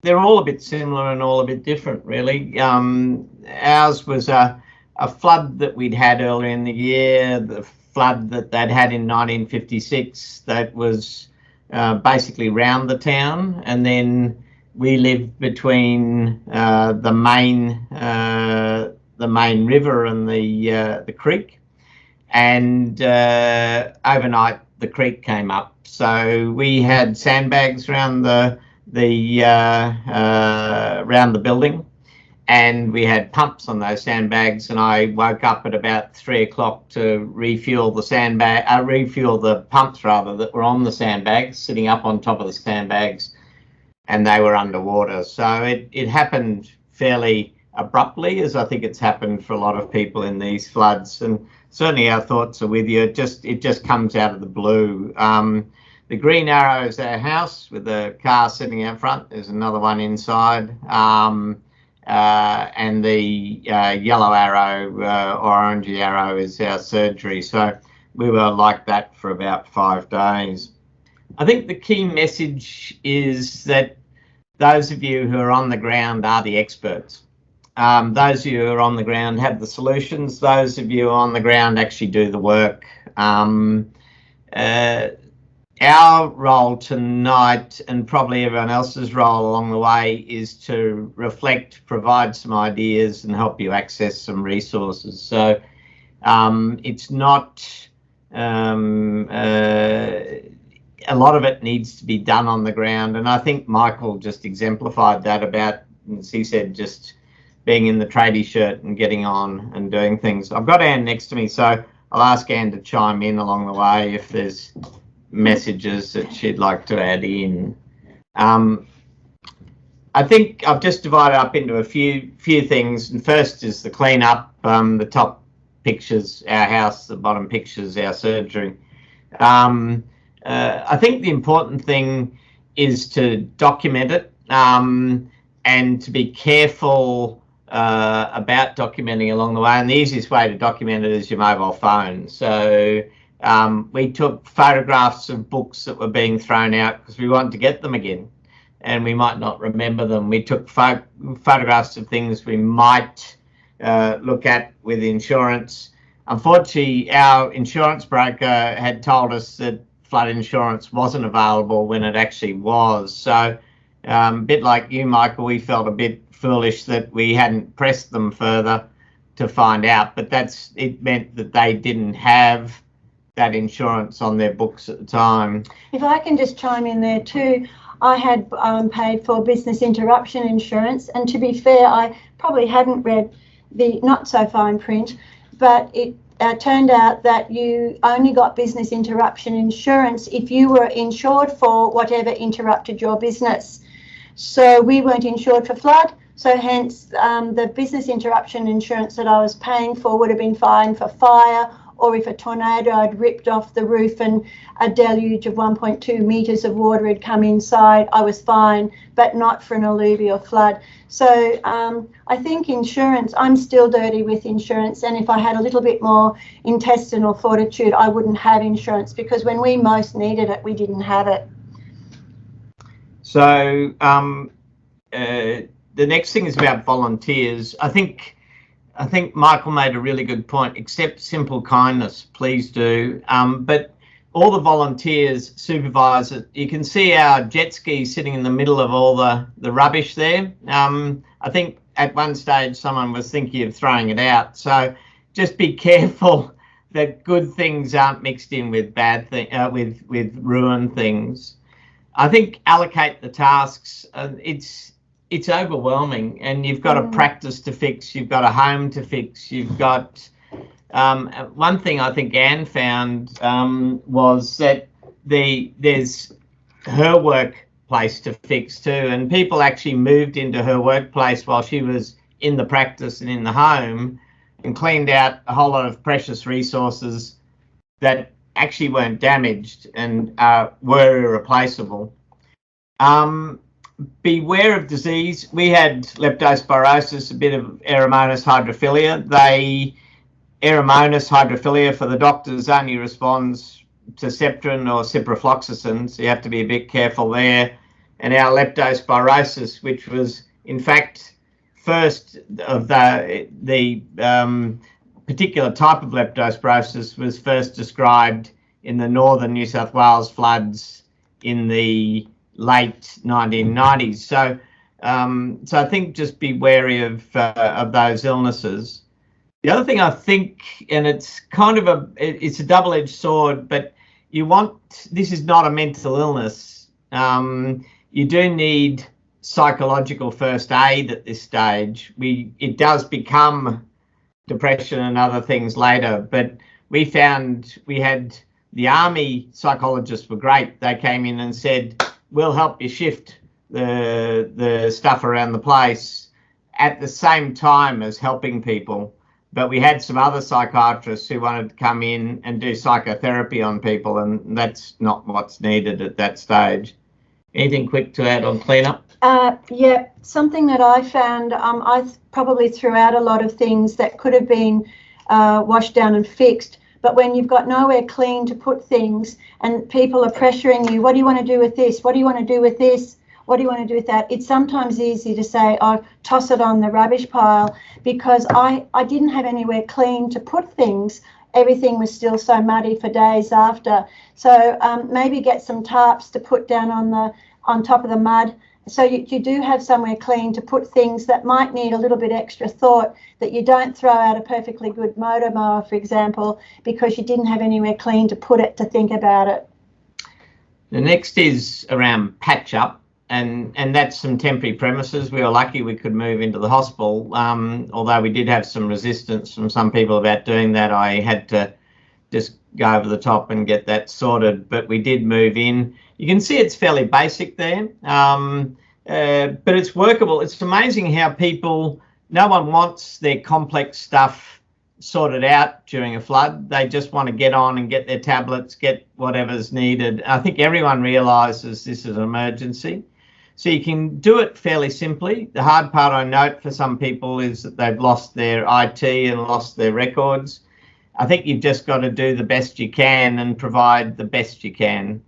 they're all a bit similar and all a bit different, really. Ours was a flood that we'd had earlier in the year, the flood that they'd had in 1956 that was basically round the town, and then we lived between the main river and the creek, and overnight the creek came up. So we had sandbags around around the building, and we had pumps on those sandbags. And I woke up at about 3 o'clock to refuel the pumps rather that were on the sandbags, sitting up on top of the sandbags, and they were underwater. So it happened fairly abruptly, as I think it's happened for a lot of people in these floods. And certainly our thoughts are with you. It just comes out of the blue. The green arrow is our house with the car sitting out front. There's another one inside. And the yellow arrow or orangey arrow is our surgery. So we were like that for about 5 days. I think the key message is that those of you who are on the ground are the experts. Those of you who are on the ground have the solutions. Those of you on the ground actually do the work. Our role tonight, and probably everyone else's role along the way, is to reflect, provide some ideas and help you access some resources. So it's not, a lot of it needs to be done on the ground. And I think Michael just exemplified that about, as he said, just being in the tradie shirt and getting on and doing things. I've got Anne next to me, so I'll ask Anne to chime in along the way if there's messages that she'd like to add in. I think I've just divided up into a few things. And first is the cleanup. The top pictures our house, the bottom pictures our surgery. I think the important thing is to document it and to be careful about documenting along the way. And the easiest way to document it is your mobile phone. So we took photographs of books that were being thrown out because we wanted to get them again, and we might not remember them. We took photographs of things we might look at with insurance. Unfortunately, our insurance broker had told us that flood insurance wasn't available when it actually was. So a bit like you, Michael, we felt a bit foolish that we hadn't pressed them further to find out, but it meant that they didn't have that insurance on their books at the time. If I can just chime in there too, I had paid for business interruption insurance, and to be fair, I probably hadn't read the not so fine print, but it turned out that you only got business interruption insurance if you were insured for whatever interrupted your business. So we weren't insured for flood, so hence the business interruption insurance that I was paying for would have been fine for fire, or if a tornado had ripped off the roof and a deluge of 1.2 metres of water had come inside, I was fine, but not for an alluvial flood. So I think insurance, I'm still dirty with insurance, and if I had a little bit more intestinal fortitude, I wouldn't have insurance, because when we most needed it, we didn't have it. So the next thing is about volunteers. I think Michael made a really good point. Accept simple kindness, please do. But all the volunteers supervise it. You can see our jet ski sitting in the middle of all the rubbish there. I think at one stage someone was thinking of throwing it out. So just be careful that good things aren't mixed in with bad things, with ruined things. I think allocate the tasks. It's overwhelming, and you've got a practice to fix, you've got a home to fix, you've got one thing I think Anne found was that there's her workplace to fix too, and people actually moved into her workplace while she was in the practice and in the home, and cleaned out a whole lot of precious resources that actually weren't damaged and were irreplaceable. Beware of disease. We had leptospirosis, a bit of Erymonas hydrophilia. Erymonas hydrophilia for the doctors only responds to Septrin or ciprofloxacin, so you have to be a bit careful there. and our leptospirosis, which was in fact first of the particular type of leptospirosis was first described in the northern New South Wales floods in the late 1990s. So I think just be wary of those illnesses. The other thing I think, and it's kind of it's a double-edged sword, but this is not a mental illness. You do need psychological first aid at this stage. It does become depression and other things later, but we found we had the army psychologists were great. They came in and said, we'll help you shift the stuff around the place at the same time as helping people. But we had some other psychiatrists who wanted to come in and do psychotherapy on people, and that's not what's needed at that stage. Anything quick to add on cleanup? Yeah, something that I found, I probably threw out a lot of things that could have been washed down and fixed. But when you've got nowhere clean to put things and people are pressuring you, what do you want to do with this? What do you want to do with this? What do you want to do with that? It's sometimes easy to say, oh, toss it on the rubbish pile, because I didn't have anywhere clean to put things. Everything was still so muddy for days after. So maybe get some tarps to put down on top of the mud. So you do have somewhere clean to put things that might need a little bit extra thought, that you don't throw out a perfectly good motor mower, for example, because you didn't have anywhere clean to put it, to think about it. The next is around patch up, and that's some temporary premises. We were lucky we could move into the hospital, although we did have some resistance from some people about doing that. I had to just go over the top and get that sorted, but we did move in. You can see it's fairly basic there, but it's workable. It's amazing how no one wants their complex stuff sorted out during a flood. They just want to get on and get their tablets, get whatever's needed. I think everyone realises this is an emergency. So you can do it fairly simply. The hard part I note for some people is that they've lost their IT and lost their records. I think you've just got to do the best you can and provide the best you can.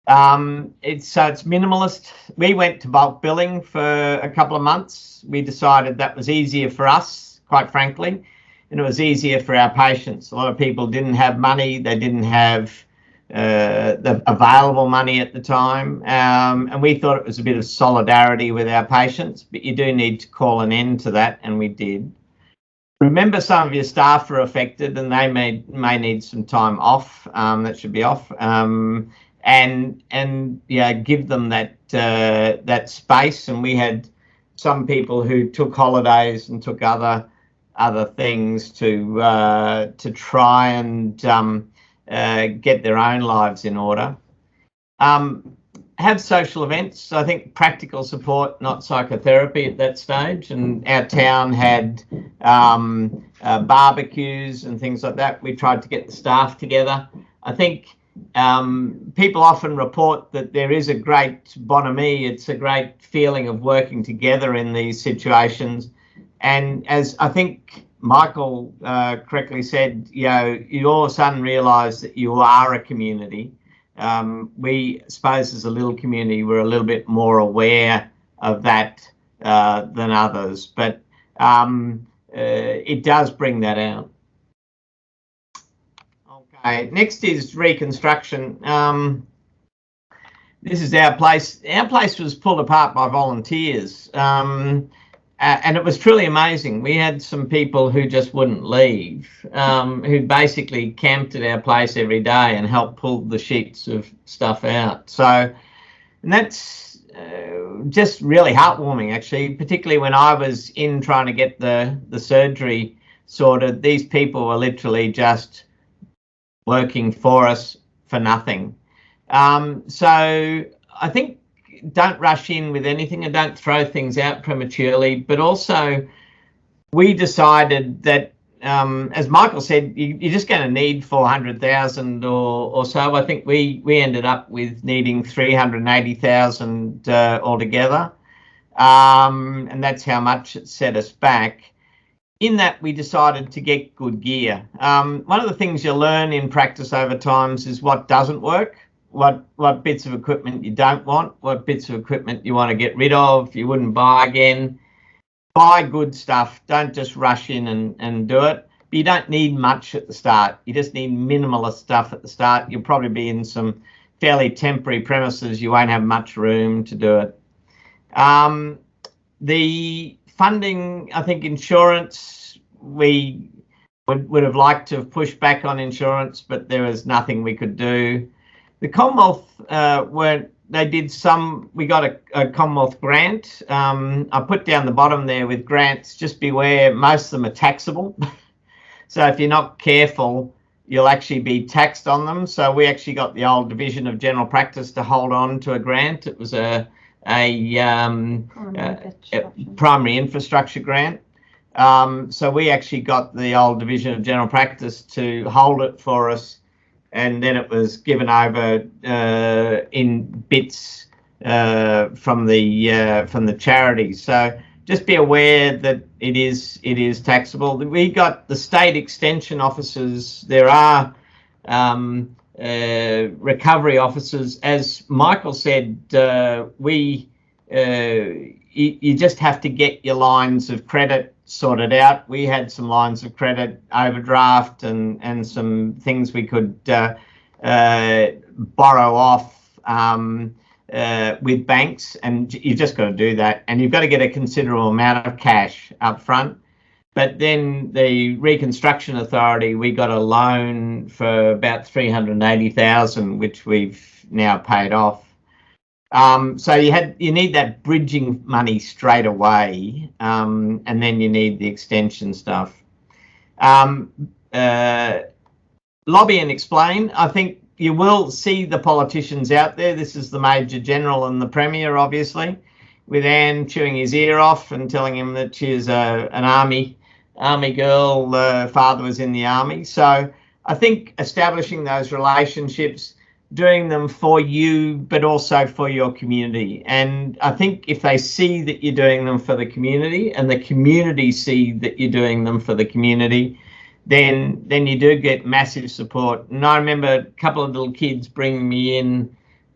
It's minimalist. We went to bulk billing for a couple of months. We decided that was easier for us, quite frankly, and it was easier for our patients. A lot of people didn't have money. They didn't have the available money at the time, and we thought it was a bit of solidarity with our patients, but you do need to call an end to that, and we did. Remember, some of your staff are affected and they may need some time off. That should be off, and yeah, give them that space. And we had some people who took holidays and took other things to try and get their own lives in order. Have social events. I think practical support, not psychotherapy at that stage. And our town had barbecues and things like that. We tried to get the staff together. I think people often report that there is a great bonhomie. It's a great feeling of working together in these situations. And as I think Michael correctly said, you all of a sudden realise that you are a community. We, suppose, as a little community, we're a little bit more aware of that than others, but it does bring that out. Okay, next is reconstruction. This is our place. Our place was pulled apart by volunteers, and it was truly amazing. We had some people who just wouldn't leave, who basically camped at our place every day and helped pull the sheets of stuff out. So, and that's just really heartwarming, actually, particularly when I was in trying to get the surgery sorted. These people were literally just working for us for nothing. So I think don't rush in with anything and don't throw things out prematurely. But also, we decided that, as Michael said, you're just going to need 400,000 or so. I think we ended up with needing 380,000 altogether, and that's how much it set us back. In that, we decided to get good gear. One of the things you learn in practice over time is what doesn't work. what bits of equipment you don't want, what bits of equipment you want to get rid of, you wouldn't buy again. Buy good stuff. Don't just rush in and do it. But you don't need much at the start. You just need minimalist stuff at the start. You'll probably be in some fairly temporary premises. You won't have much room to do it. The funding, I think insurance, we would have liked to have pushed back on insurance, but there was nothing we could do. The Commonwealth they did some, we got a Commonwealth grant. I put down the bottom there with grants, just beware, most of them are taxable. So if you're not careful, you'll actually be taxed on them. So we actually got the old Division of General Practice to hold on to a grant. It was a primary infrastructure grant. So we actually got the old Division of General Practice to hold it for us, and then it was given over in bits from the charities. So just be aware that it is taxable. We got the state extension officers. There are recovery officers. As Michael said, you just have to get your lines of credit sorted out. We had some lines of credit overdraft and some things we could borrow off with banks, and you've just got to do that, and you've got to get a considerable amount of cash up front. But then the Reconstruction Authority, we got a loan for about 380,000, which we've now paid off. So you need that bridging money straight away, and then you need the extension stuff. Lobby and explain. I think you will see the politicians out there. This is the Major General and the Premier, obviously, with Anne chewing his ear off and telling him that she is an army girl. Father was in the army. So I think establishing those relationships, doing them for you, but also for your community. And I think if they see that you're doing them for the community, and the community see that you're doing them for the community, then you do get massive support. And I remember a couple of little kids bringing me in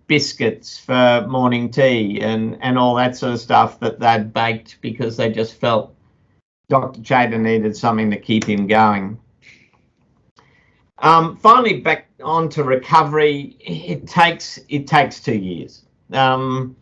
biscuits for morning tea and all that sort of stuff that they'd baked because they just felt Dr. Chater needed something to keep him going. Finally, back on to recovery. It takes 2 years. You're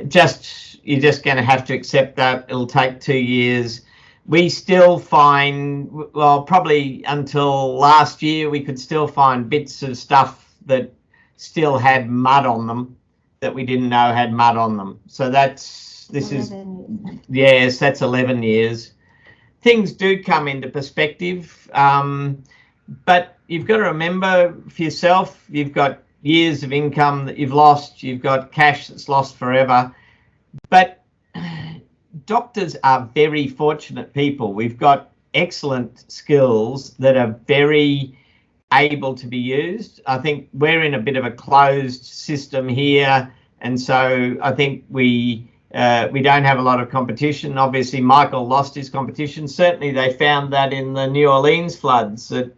just going to have to accept that it'll take 2 years. We still find, well, probably until last year, we could still find bits of stuff that still had mud on them that we didn't know had mud on them. So that's 11 years. Things do come into perspective. But you've got to remember for yourself, you've got years of income that you've lost, you've got cash that's lost forever. But doctors are very fortunate people. We've got excellent skills that are very able to be used. I think we're in a bit of a closed system here, and so I think we don't have a lot of competition. Obviously, Michael lost his competition. Certainly, they found that in the New Orleans floods, that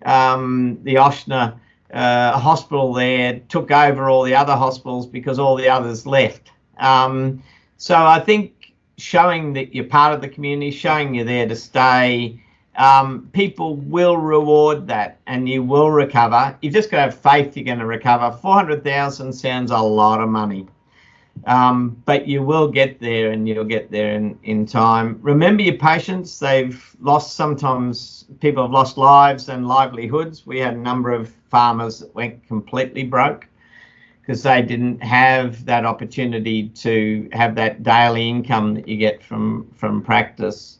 the Oshner hospital there took over all the other hospitals because all the others left. So I think showing that you're part of the community, showing you're there to stay, people will reward that and you will recover. You just got to have faith you're going to recover. 400,000 sounds a lot of money. But you will get there, and you'll get there in time. Remember your patients. Sometimes people have lost lives and livelihoods. We had a number of farmers that went completely broke because they didn't have that opportunity to have that daily income that you get from practice.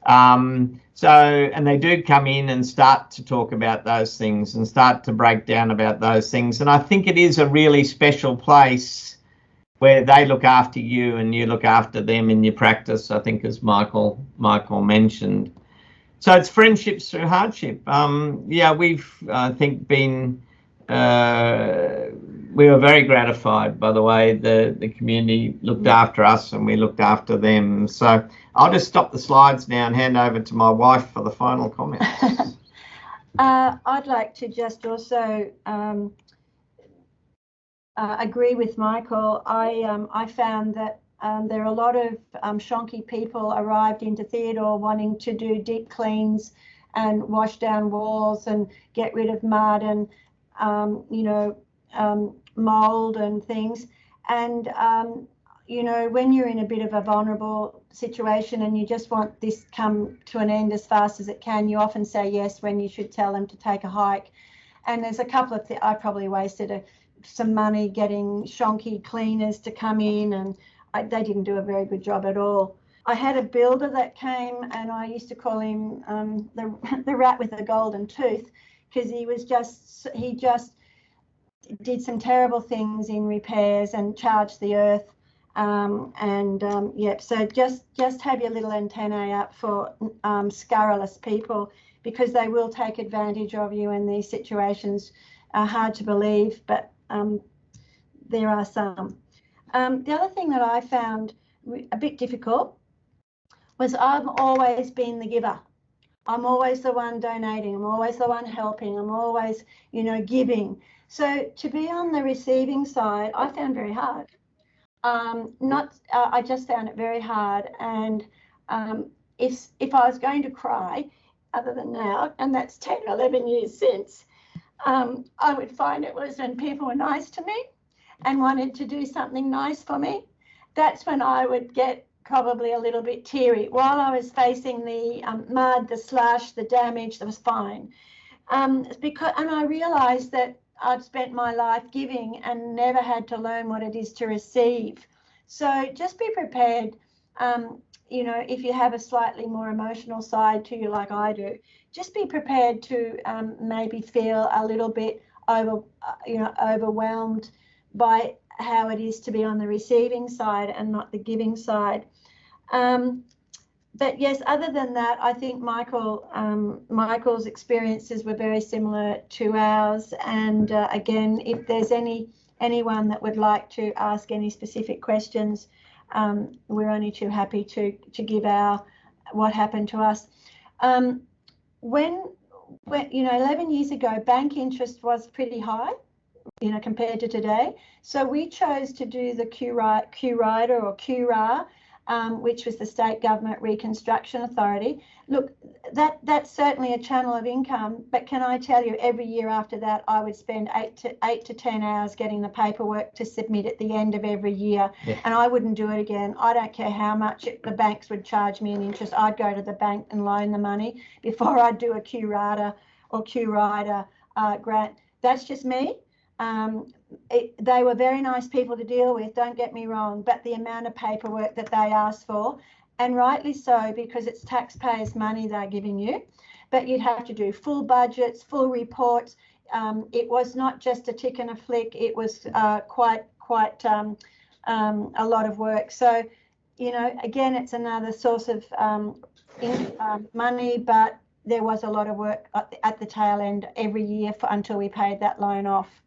And they do come in and start to talk about those things and start to break down about those things. And I think it is a really special place where they look after you and you look after them in your practice, I think, as Michael mentioned. So it's friendships through hardship. We've, I think, been, we were very gratified by the way the community looked after us and we looked after them. So I'll just stop the slides now and hand over to my wife for the final comments. I'd like to just also agree with Michael. I found that there are a lot of shonky people arrived into Theodore wanting to do deep cleans and wash down walls and get rid of mud and mold and things. And when you're in a bit of a vulnerable situation and you just want this come to an end as fast as it can, you often say yes when you should tell them to take a hike. And there's a couple of I probably wasted some money getting shonky cleaners to come in, and they didn't do a very good job at all. I had a builder that came, and I used to call him the rat with the golden tooth, because he just did some terrible things in repairs and charged the earth. So just have your little antennae up for scurrilous people, because they will take advantage of you in these situations. Hard to believe, but there are some. The other thing that I found a bit difficult was I've always been the giver. I'm always the one donating. I'm always the one helping. I'm always, giving. So to be on the receiving side, I found very hard. I just found it very hard. And if I was going to cry, other than now, and that's 10 or 11 years since, I would find it was when people were nice to me and wanted to do something nice for me. That's when I would get probably a little bit teary. While I was facing the mud, the slush, the damage, that was fine. And I realised that I'd spent my life giving and never had to learn what it is to receive. So just be prepared. If you have a slightly more emotional side to you, like I do, just be prepared to maybe feel a little bit overwhelmed by how it is to be on the receiving side and not the giving side. But yes, other than that, I think Michael's experiences were very similar to ours. And again, if there's anyone that would like to ask any specific questions, we're only too happy to give what happened to us. When 11 years ago, bank interest was pretty high, compared to today. So we chose to do the Q-Rider or QRA, which was the State Government Reconstruction Authority. Look, that's certainly a channel of income, but can I tell you, every year after that, I would spend 8 to 10 hours getting the paperwork to submit at the end of every year, and I wouldn't do it again. I don't care how much the banks would charge me in interest. I'd go to the bank and loan the money before I'd do a Q-Rider or Q-Rider grant. That's just me. They were very nice people to deal with, don't get me wrong, but the amount of paperwork that they asked for, and rightly so, because it's taxpayers' money they're giving you, but you'd have to do full budgets, full reports. It was not just a tick and a flick, it was quite a lot of work. So, again, it's another source of money, but there was a lot of work at the tail end every year until we paid that loan off.